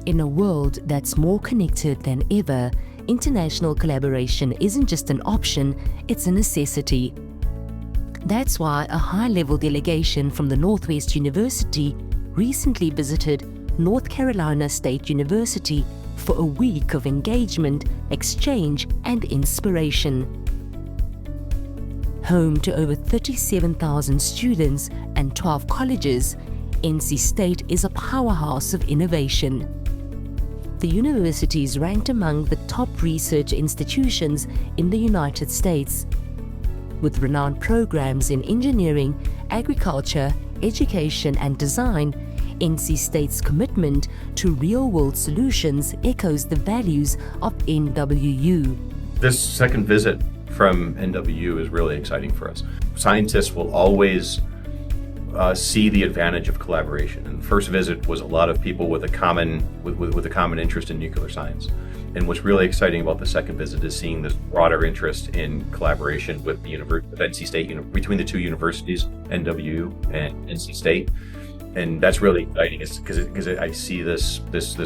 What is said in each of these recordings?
In a world that's more connected than ever, international collaboration isn't just an option, it's a necessity. That's why a high-level delegation from the Northwest University recently visited North Carolina State University for a week of engagement, exchange, and inspiration. Home to over 37,000 students and 12 colleges, NC State is a powerhouse of innovation. The university is ranked among the top research institutions in the United States, with renowned programs in engineering, agriculture, education, and design. NC State's commitment to real-world solutions echoes the values of NWU. This second visit from NWU is really exciting for us. Scientists will always see the advantage of collaboration. And the first visit was a lot of people with a common interest in nuclear science. And what's really exciting about the second visit is seeing this broader interest in collaboration with the NC State, between the two universities, NWU and NC State. And that's really exciting because I see this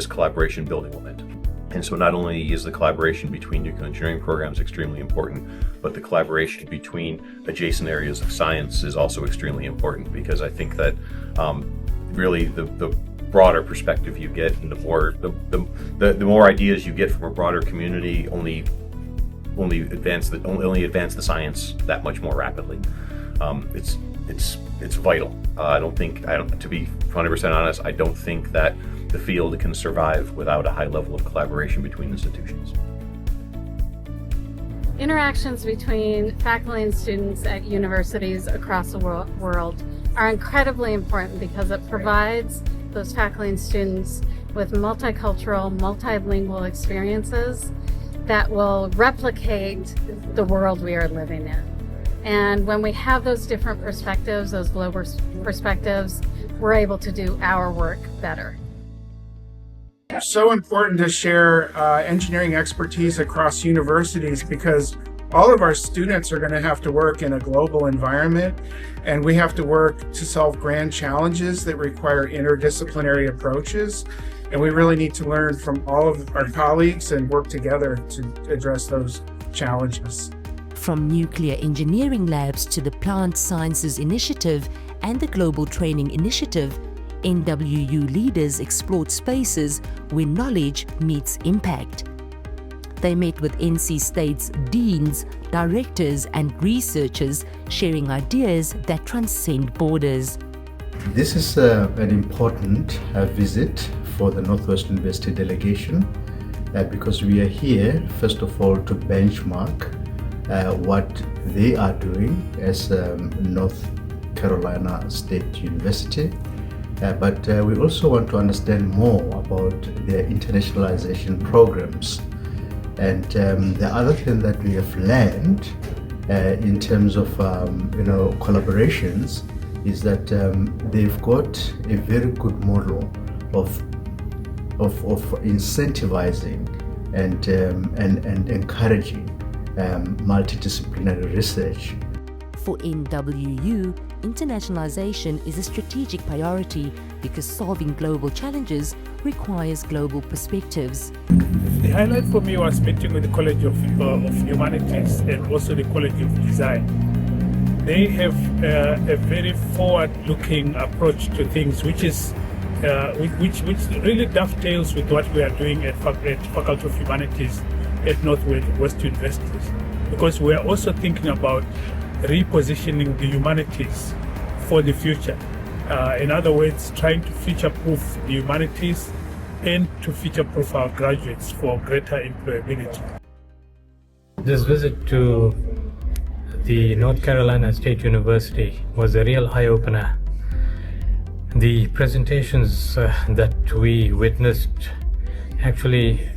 collaboration building momentum. And so not only is the collaboration between nuclear engineering programs extremely important, but the collaboration between adjacent areas of science is also extremely important, because I think that really the broader perspective you get and the more ideas you get from a broader community only advance the science that much more rapidly. It's vital. To be 100% honest, I don't think that the field can survive without a high level of collaboration between institutions. Interactions between faculty and students at universities across the world are incredibly important because it provides those faculty and students with multicultural, multilingual experiences that will replicate the world we are living in. And when we have those different perspectives, those global perspectives, we're able to do our work better. It's so important to share engineering expertise across universities, because all of our students are going to have to work in a global environment, and we have to work to solve grand challenges that require interdisciplinary approaches. And we really need to learn from all of our colleagues and work together to address those challenges. From nuclear engineering labs to the Plant Sciences Initiative and the Global Training Initiative, NWU leaders explored spaces where knowledge meets impact. They met with NC State's deans, directors, and researchers, sharing ideas that transcend borders. This is an important visit for the Northwest University delegation because we are here, first of all, to benchmark what they are doing as North Carolina State University. But we also want to understand more about their internationalization programs. And the other thing that we have learned in terms of collaborations is that they've got a very good model of incentivizing and encouraging multidisciplinary research. For NWU, internationalization is a strategic priority because solving global challenges requires global perspectives. The highlight for me was meeting with the College of Humanities and also the College of Design. They have a very forward-looking approach to things, which really dovetails with what we are doing at Faculty of Humanities at Northwest Universities, because we are also thinking about repositioning the humanities for the future. In other words, trying to future-proof the humanities and to future-proof our graduates for greater employability. This visit to the North Carolina State University was a real eye-opener. The presentations that we witnessed actually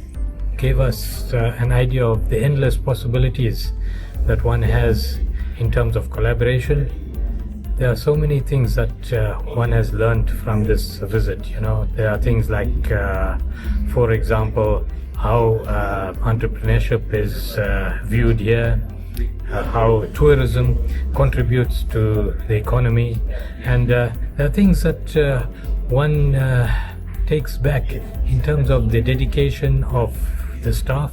gave us an idea of the endless possibilities that one has in terms of collaboration. There are so many things that one has learned from this visit. There are things like, for example, how entrepreneurship is viewed here, how tourism contributes to the economy, and there are things that one takes back in terms of the dedication of the staff,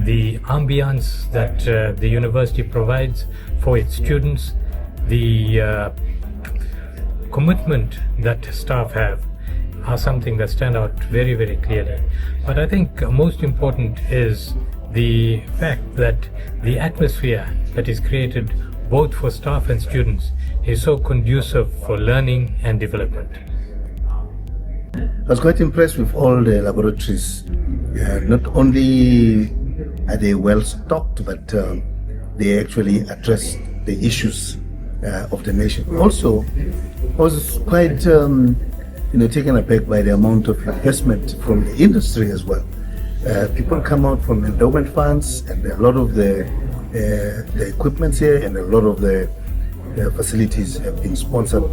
the ambience that the university provides for its students, the commitment that staff have are something that stand out very, very clearly. But I think most important is the fact that the atmosphere that is created both for staff and students is so conducive for learning and development. I was quite impressed with all the laboratories. Not only are they well stocked, but they actually address the issues of the nation. Also, I was quite taken aback by the amount of investment from the industry as well. People come out from endowment funds, and a lot of the equipment here and a lot of the facilities have been sponsored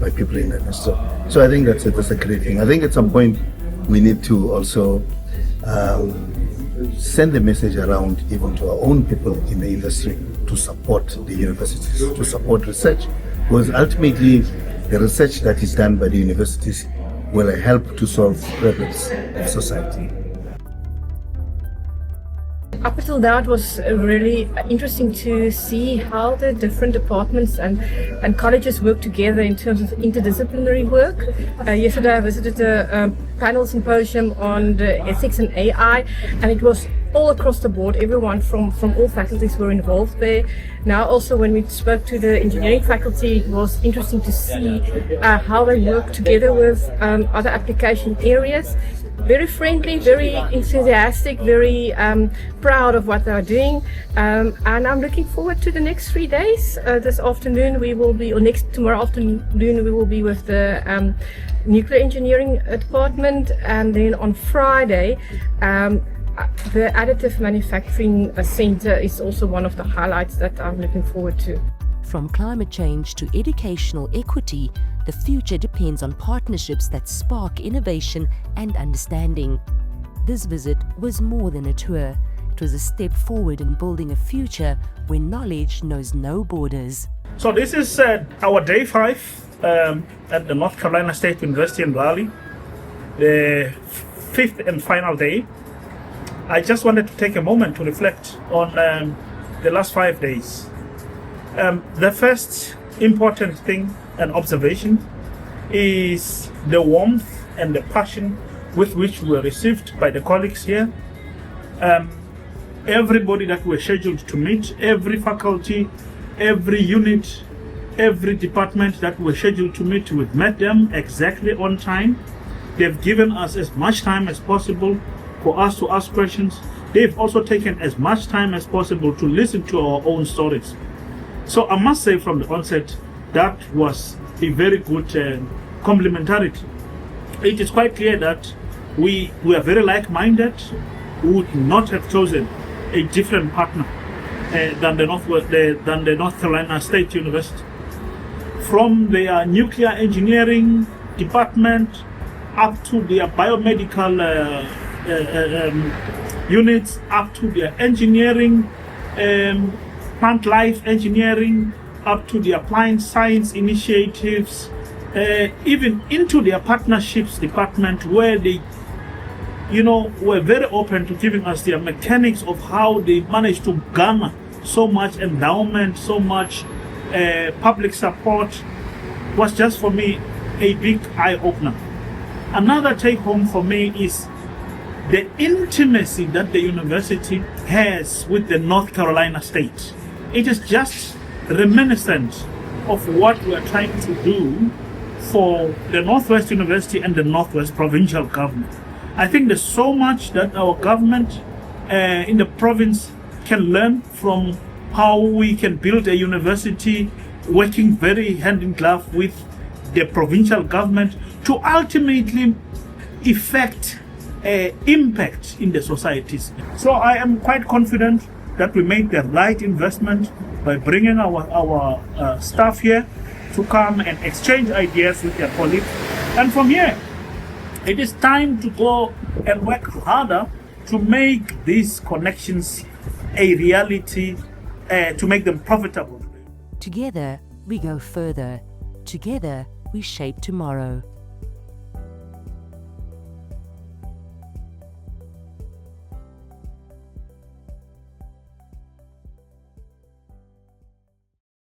by people in the industry. So I think that's a great thing. I think at some point we need to also send the message around even to our own people in the industry to support the universities, to support research, because ultimately the research that is done by the universities will help to solve problems of society. Up until now, it was really interesting to see how the different departments and colleges work together in terms of interdisciplinary work. Yesterday I visited a panel symposium on the ethics and AI, and it was all across the board. Everyone from all faculties were involved there. Now also when we spoke to the engineering faculty, it was interesting to see how they work together with other application areas. Very friendly, very enthusiastic, very proud of what they're doing, and I'm looking forward to the next 3 days. This afternoon we will be, or tomorrow afternoon we will be with the nuclear engineering department, and then on Friday the additive manufacturing center is also one of the highlights that I'm looking forward to. From climate change to educational equity, the future depends on partnerships that spark innovation and understanding. This visit was more than a tour. It was a step forward in building a future where knowledge knows no borders. So this is our day 5 at the North Carolina State University in Raleigh, the 5th and final day. I just wanted to take a moment to reflect on the last 5 days. The first important thing and observation is the warmth and the passion with which we were received by the colleagues here. Everybody that we're scheduled to meet, every faculty, every unit, every department that we're scheduled to meet, we've met them exactly on time. They've given us as much time as possible for us to ask questions. They've also taken as much time as possible to listen to our own stories. So I must say from the onset, that was a very good complementarity. It is quite clear that we are very like-minded. We would not have chosen a different partner than the North Carolina State University. From their nuclear engineering department up to their biomedical units, up to their engineering, plant life engineering, up to the applied science initiatives, even into their partnerships department, where they were very open to giving us their mechanics of how they managed to garner so much endowment, so much public support, was just for me a big eye-opener. Another take-home for me is the intimacy that the university has with the North Carolina State. It is just reminiscent of what we are trying to do for the Northwest University and the Northwest Provincial Government. I think there's so much that our government in the province can learn from how we can build a university working very hand in glove with the provincial government to ultimately effect impact in the societies. So I am quite confident that we made the right investment by bringing our staff here to come and exchange ideas with their colleagues. And from here, it is time to go and work harder to make these connections a reality, to make them profitable. Together, we go further. Together, we shape tomorrow.